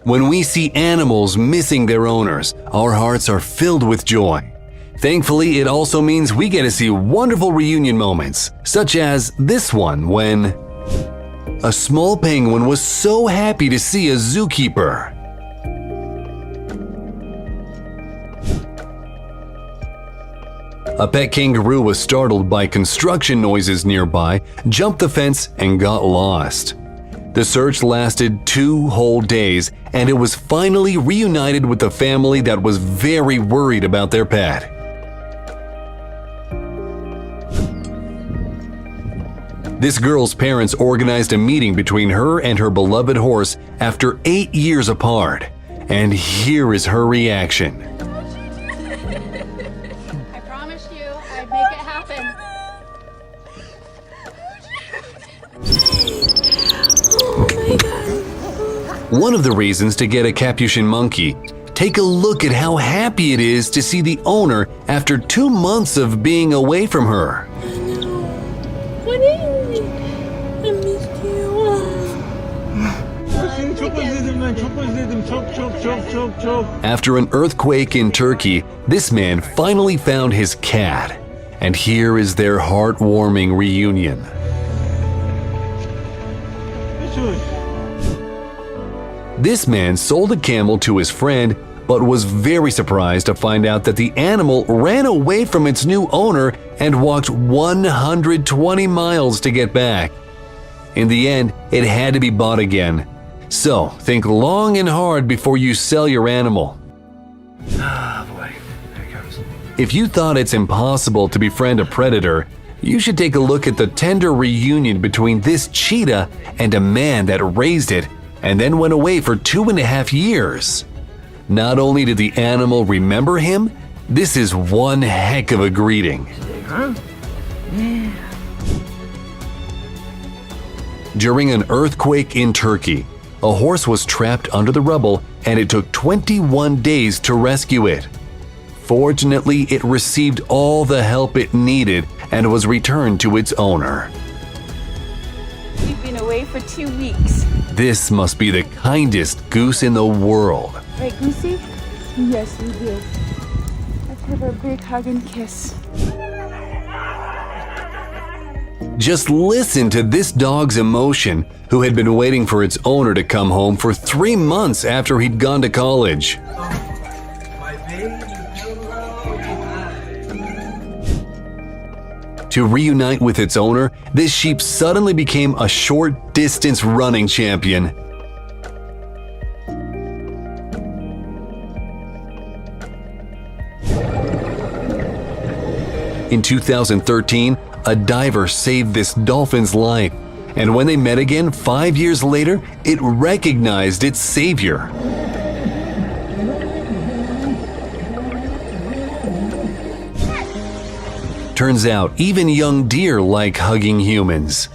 When we see animals missing their owners, our hearts are filled with joy. Thankfully, it also means we get to see wonderful reunion moments, such as this one when a small penguin was so happy to see a zookeeper. A pet kangaroo was startled by construction noises nearby, jumped the fence, and got lost. The search lasted 2 whole days, and it was finally reunited with the family that was very worried about their pet. This girl's parents organized a meeting between her and her beloved horse after 8 years apart, and here is her reaction. I promised you I'd make it happen. Oh my God. One of the reasons to get a Capuchin monkey. Take a look at how happy it is to see the owner after 2 months of being away from her. I know. What is it? I missed you. After an earthquake in Turkey, this man finally found his cat, and here is their heartwarming reunion. This man sold a camel to his friend, but was very surprised to find out that the animal ran away from its new owner and walked 120 miles to get back. In the end, it had to be bought again. So, think long and hard before you sell your animal. Ah, boy. There it goes. If you thought it's impossible to befriend a predator, you should take a look at the tender reunion between this cheetah and a man that raised it and then went away for 2.5 years. Not only did the animal remember him, this is one heck of a greeting. Huh? Yeah. During an earthquake in Turkey, a horse was trapped under the rubble and it took 21 days to rescue it. Fortunately, it received all the help it needed and was returned to its owner. We've been away for 2 weeks. This must be the kindest goose in the world. Right, Goosey? Yes, we did. Let's have a big hug and kiss. Just listen to this dog's emotion, who had been waiting for its owner to come home for 3 months after he'd gone to college. To reunite with its owner, this sheep suddenly became a short-distance running champion. In 2013, a diver saved this dolphin's life, and when they met again 5 years later, it recognized its savior. Turns out, even young deer like hugging humans.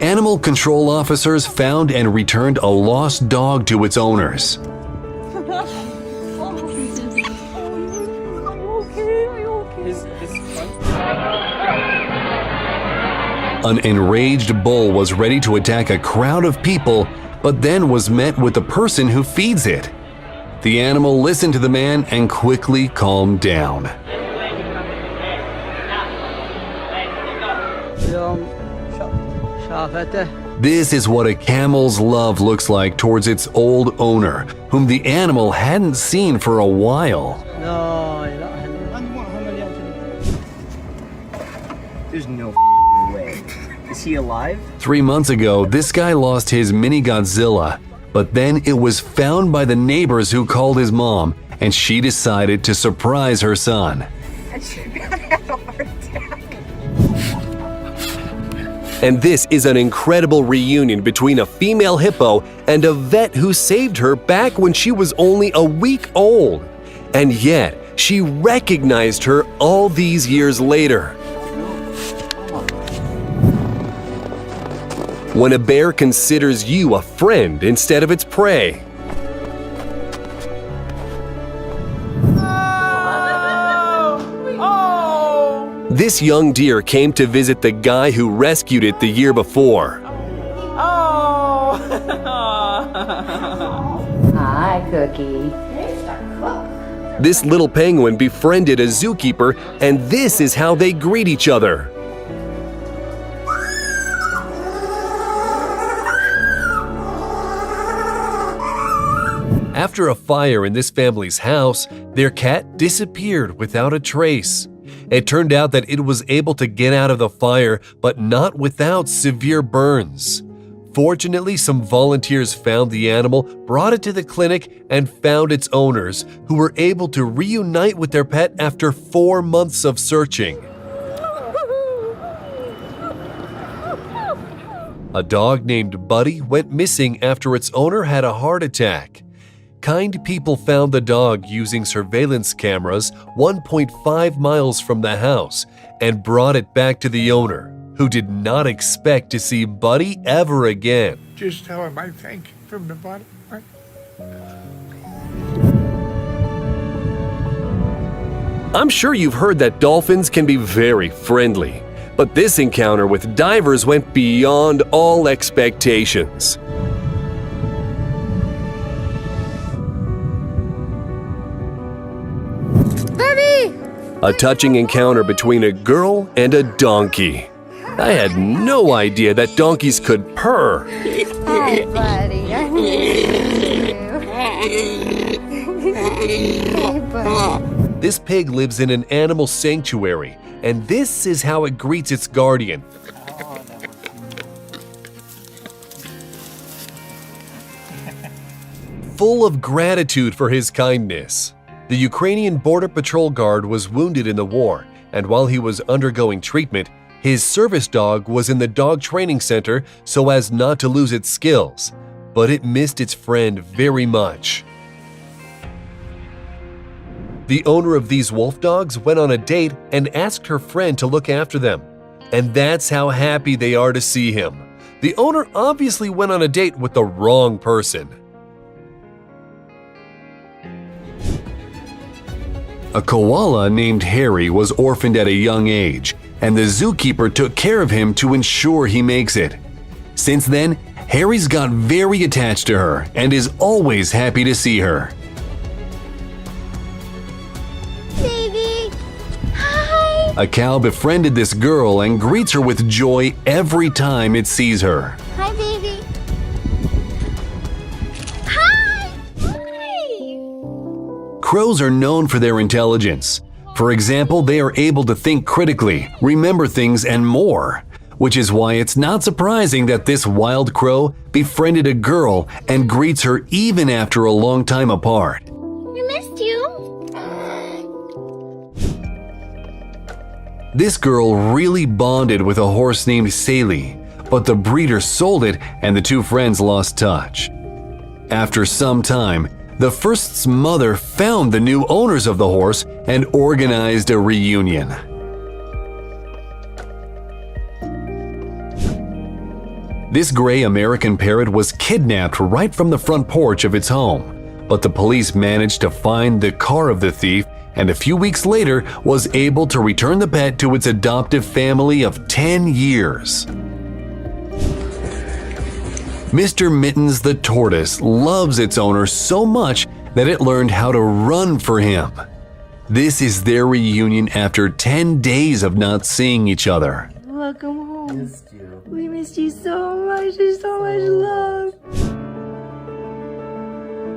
Animal control officers found and returned a lost dog to its owners. An enraged bull was ready to attack a crowd of people, but then was met with the person who feeds it. The animal listened to the man and quickly calmed down. This is what a camel's love looks like towards its old owner, whom the animal hadn't seen for a while. There's no way. Is he alive? 3 months ago, this guy lost his mini Godzilla, but then it was found by the neighbors who called his mom, and she decided to surprise her son. And this is an incredible reunion between a female hippo and a vet who saved her back when she was only a week old. And yet, she recognized her all these years later. When a bear considers you a friend instead of its prey. This young deer came to visit the guy who rescued it the year before. Hi, Cookie. This little penguin befriended a zookeeper, and this is how they greet each other. After a fire in this family's house, their cat disappeared without a trace. It turned out that it was able to get out of the fire, but not without severe burns. Fortunately, some volunteers found the animal, brought it to the clinic, and found its owners, who were able to reunite with their pet after 4 months of searching. A dog named Buddy went missing after its owner had a heart attack. Kind people found the dog using surveillance cameras 1.5 miles from the house and brought it back to the owner, who did not expect to see Buddy ever again. Just tell him I thank you from the bottom of my... I'm sure you've heard that dolphins can be very friendly, but this encounter with divers went beyond all expectations. A touching encounter between a girl and a donkey. I had no idea that donkeys could purr. Hi, buddy. I miss you. Hey, buddy. This pig lives in an animal sanctuary, and this is how it greets its guardian. Full of gratitude for his kindness. The Ukrainian border patrol guard was wounded in the war, and while he was undergoing treatment, his service dog was in the dog training center so as not to lose its skills, but it missed its friend very much. The owner of these wolf dogs went on a date and asked her friend to look after them, and that's how happy they are to see him. The owner obviously went on a date with the wrong person. A koala named Harry was orphaned at a young age, and the zookeeper took care of him to ensure he makes it. Since then, Harry's got very attached to her and is always happy to see her. Baby! Hi! A cow befriended this girl and greets her with joy every time it sees her. Hi, baby! Hi! Hi! Crows are known for their intelligence. For example, they are able to think critically, remember things, and more, which is why it's not surprising that this wild crow befriended a girl and greets her even after a long time apart. We missed you! This girl really bonded with a horse named Sally, but the breeder sold it and the two friends lost touch. After some time, the first's mother found the new owners of the horse and organized a reunion. This gray American parrot was kidnapped right from the front porch of its home, but the police managed to find the car of the thief and a few weeks later was able to return the pet to its adoptive family of 10 years. Mr. Mittens the tortoise loves its owner so much that it learned how to run for him. This is their reunion after 10 days of not seeing each other. Welcome home. We missed you so much. There's so much love.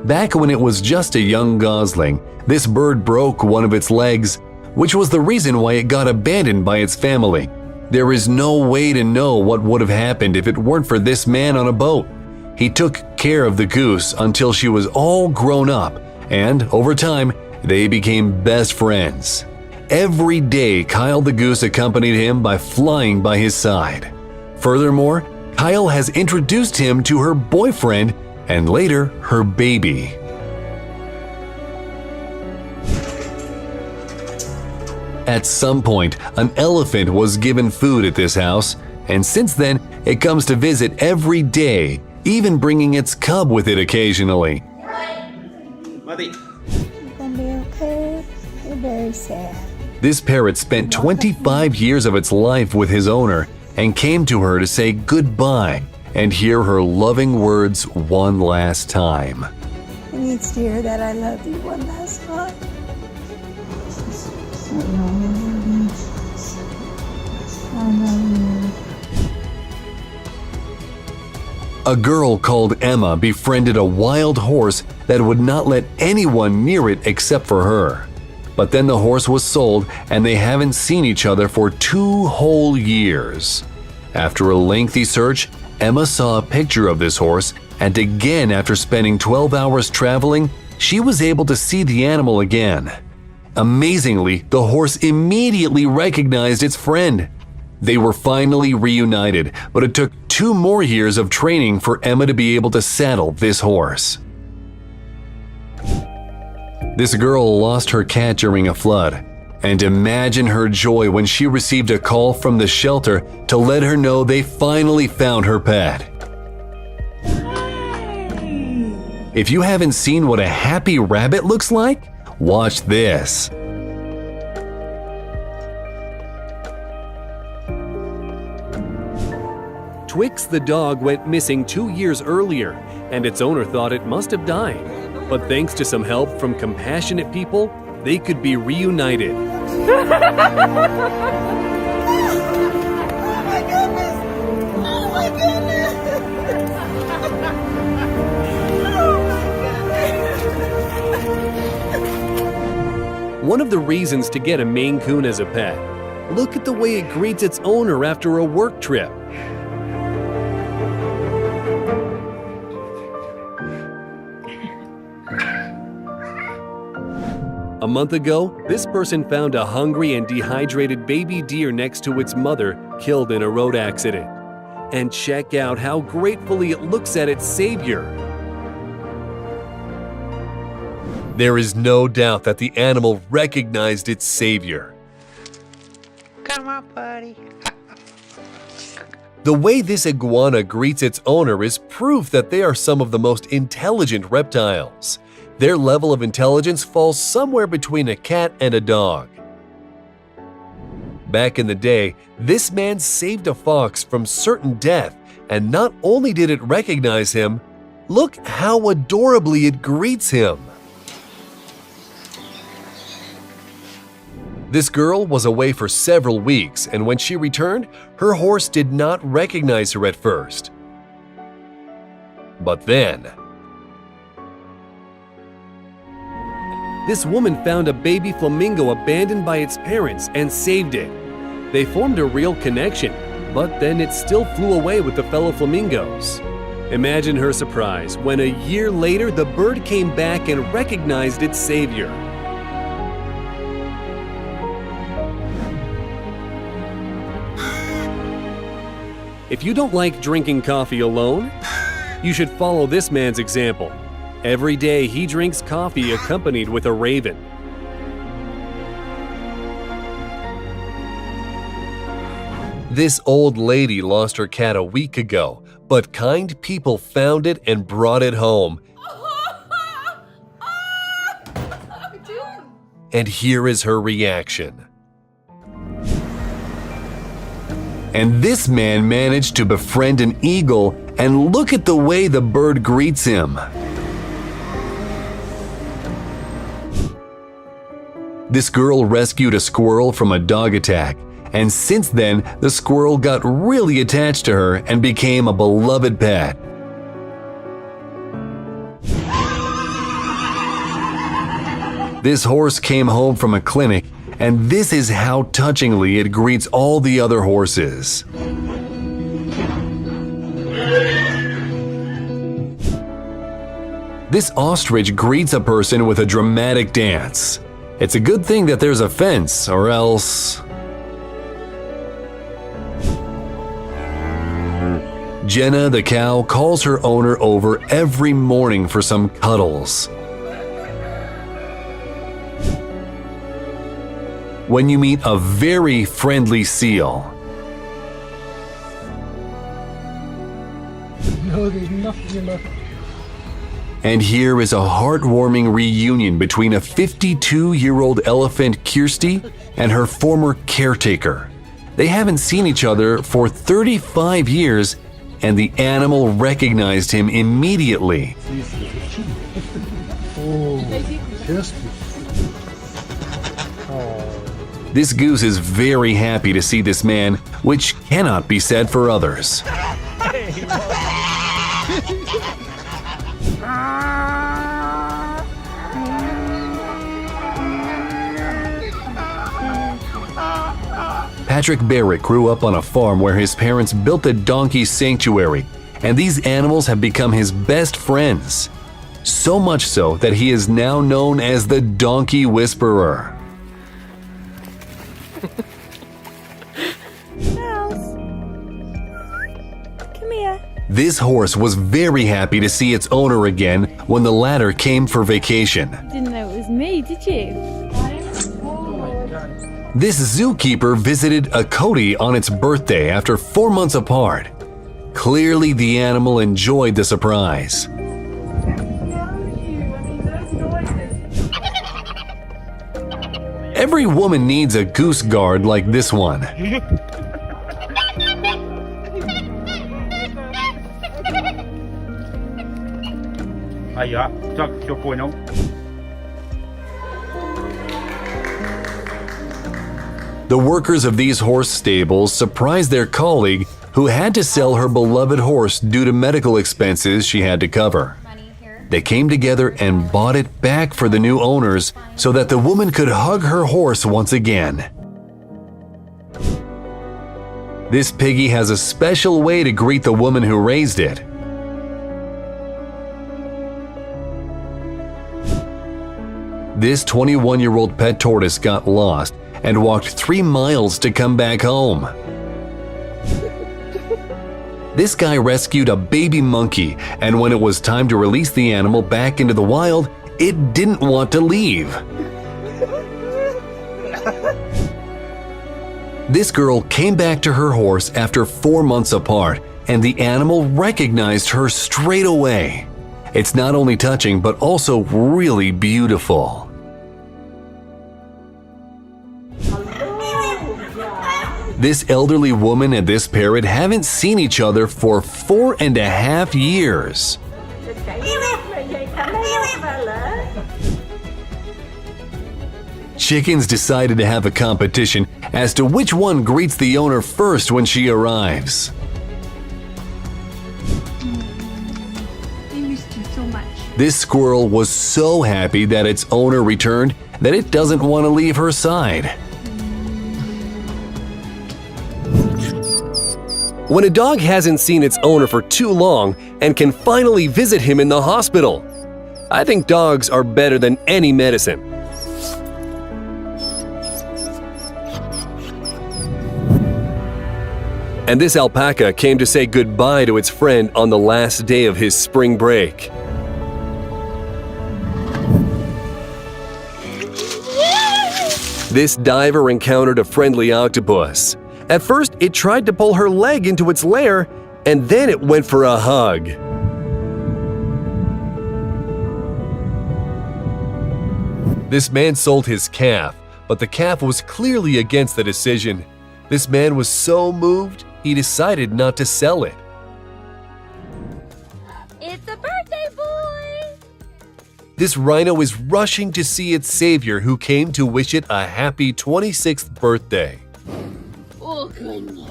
Back when it was just a young gosling, this bird broke one of its legs, which was the reason why it got abandoned by its family. There is no way to know what would have happened if it weren't for this man on a boat. He took care of the goose until she was all grown up, and over time, they became best friends. Every day, Kyle the goose accompanied him by flying by his side. Furthermore, Kyle has introduced him to her boyfriend and later her baby. At some point, an elephant was given food at this house, and since then, it comes to visit every day, even bringing its cub with it occasionally. Buddy. You're gonna be okay? You're very sad. This parrot spent 25 years of its life with his owner and came to her to say goodbye and hear her loving words one last time. He needs to hear that I love you one last time. I love you. A girl called Emma befriended a wild horse that would not let anyone near it except for her. But then the horse was sold and they haven't seen each other for 2 whole years. After a lengthy search, Emma saw a picture of this horse, and again after spending 12 hours traveling, she was able to see the animal again. Amazingly, the horse immediately recognized its friend. They were finally reunited, but it took 2 more years of training for Emma to be able to saddle this horse. This girl lost her cat during a flood, and imagine her joy when she received a call from the shelter to let her know they finally found her pet. If you haven't seen what a happy rabbit looks like, watch this. Twix the dog went missing 2 years earlier, and its owner thought it must have died. But thanks to some help from compassionate people, they could be reunited. One of the reasons to get a Maine Coon as a pet, look at the way it greets its owner after a work trip. A month ago, this person found a hungry and dehydrated baby deer next to its mother, killed in a road accident. And check out how gratefully it looks at its savior. There is no doubt that the animal recognized its savior. Come on, buddy. The way this iguana greets its owner is proof that they are some of the most intelligent reptiles. Their level of intelligence falls somewhere between a cat and a dog. Back in the day, this man saved a fox from certain death, and not only did it recognize him, look how adorably it greets him. This girl was away for several weeks, and when she returned, her horse did not recognize her at first. But then, this woman found a baby flamingo abandoned by its parents and saved it. They formed a real connection, but then it still flew away with the fellow flamingos. Imagine her surprise when a year later the bird came back and recognized its savior. If you don't like drinking coffee alone, you should follow this man's example. Every day he drinks coffee accompanied with a raven. This old lady lost her cat a week ago, but kind people found it and brought it home. And here is her reaction. And this man managed to befriend an eagle, and look at the way the bird greets him. This girl rescued a squirrel from a dog attack, and since then, the squirrel got really attached to her and became a beloved pet. This horse came home from a clinic, and this is how touchingly it greets all the other horses. This ostrich greets a person with a dramatic dance. It's a good thing that there's a fence, or else... Jenna the cow calls her owner over every morning for some cuddles. When you meet a very friendly seal, No, there's nothing left. and here is a heartwarming reunion between a 52-year-old elephant Kirsty and her former caretaker. They haven't seen each other for 35 years, and the animal recognized him immediately. This goose is very happy to see this man, which cannot be said for others. Patrick Barrett grew up on a farm where his parents built a donkey sanctuary, and these animals have become his best friends. So much so that he is now known as the Donkey Whisperer. Mouse. Come here. This horse was very happy to see its owner again when the latter came for vacation. Didn't know it was me, did you? This zookeeper visited a Cody on its birthday after 4 months apart. Clearly, the animal enjoyed the surprise. Every woman needs a goose guard like this one. The workers of these horse stables surprised their colleague who had to sell her beloved horse due to medical expenses she had to cover. They came together and bought it back for the new owners so that the woman could hug her horse once again. This piggy has a special way to greet the woman who raised it. This 21-year-old pet tortoise got lost and walked 3 miles to come back home. This guy rescued a baby monkey, and when it was time to release the animal back into the wild, it didn't want to leave. This girl came back to her horse after 4 months apart, and the animal recognized her straight away. It's not only touching, but also really beautiful. This elderly woman and this parrot haven't seen each other for 4.5 years. Chickens decided to have a competition as to which one greets the owner first when she arrives. I missed you so much. This squirrel was so happy that its owner returned that it doesn't want to leave her side. When a dog hasn't seen its owner for too long and can finally visit him in the hospital, I think dogs are better than any medicine. And this alpaca came to say goodbye to its friend on the last day of his spring break. This diver encountered a friendly octopus. At first, it tried to pull her leg into its lair, and then it went for a hug. This man sold his calf, but the calf was clearly against the decision. This man was so moved, he decided not to sell it. It's a birthday boy! This rhino is rushing to see its savior who came to wish it a happy 26th birthday. Oh, goodness.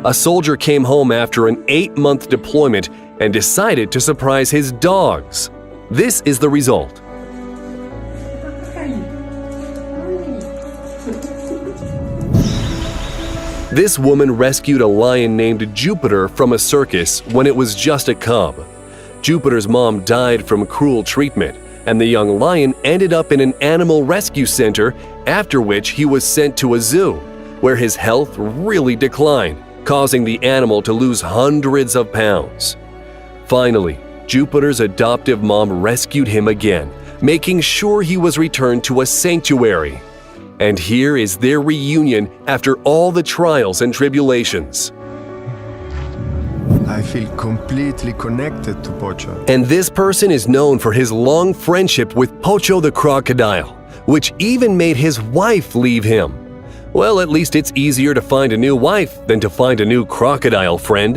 A soldier came home after an 8-month deployment and decided to surprise his dogs. This is the result. This woman rescued a lion named Jupiter from a circus when it was just a cub. Jupiter's mom died from cruel treatment, and the young lion ended up in an animal rescue center, after which he was sent to a zoo, where his health really declined, causing the animal to lose hundreds of pounds. Finally, Jupiter's adoptive mom rescued him again, making sure he was returned to a sanctuary. And here is their reunion after all the trials and tribulations. I feel completely connected to Pocho. And this person is known for his long friendship with Pocho the crocodile, which even made his wife leave him. Well, at least it's easier to find a new wife than to find a new crocodile friend.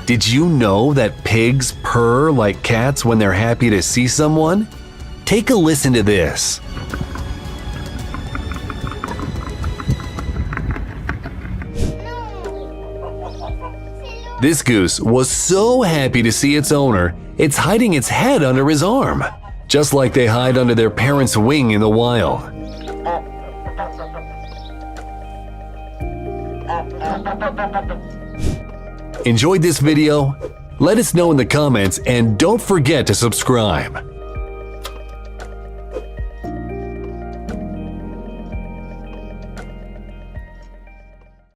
Did you know that pigs purr like cats when they're happy to see someone? Take a listen to this. This goose was so happy to see its owner, it's hiding its head under his arm, just like they hide under their parents' wing in the wild. Enjoyed this video? Let us know in the comments and don't forget to subscribe.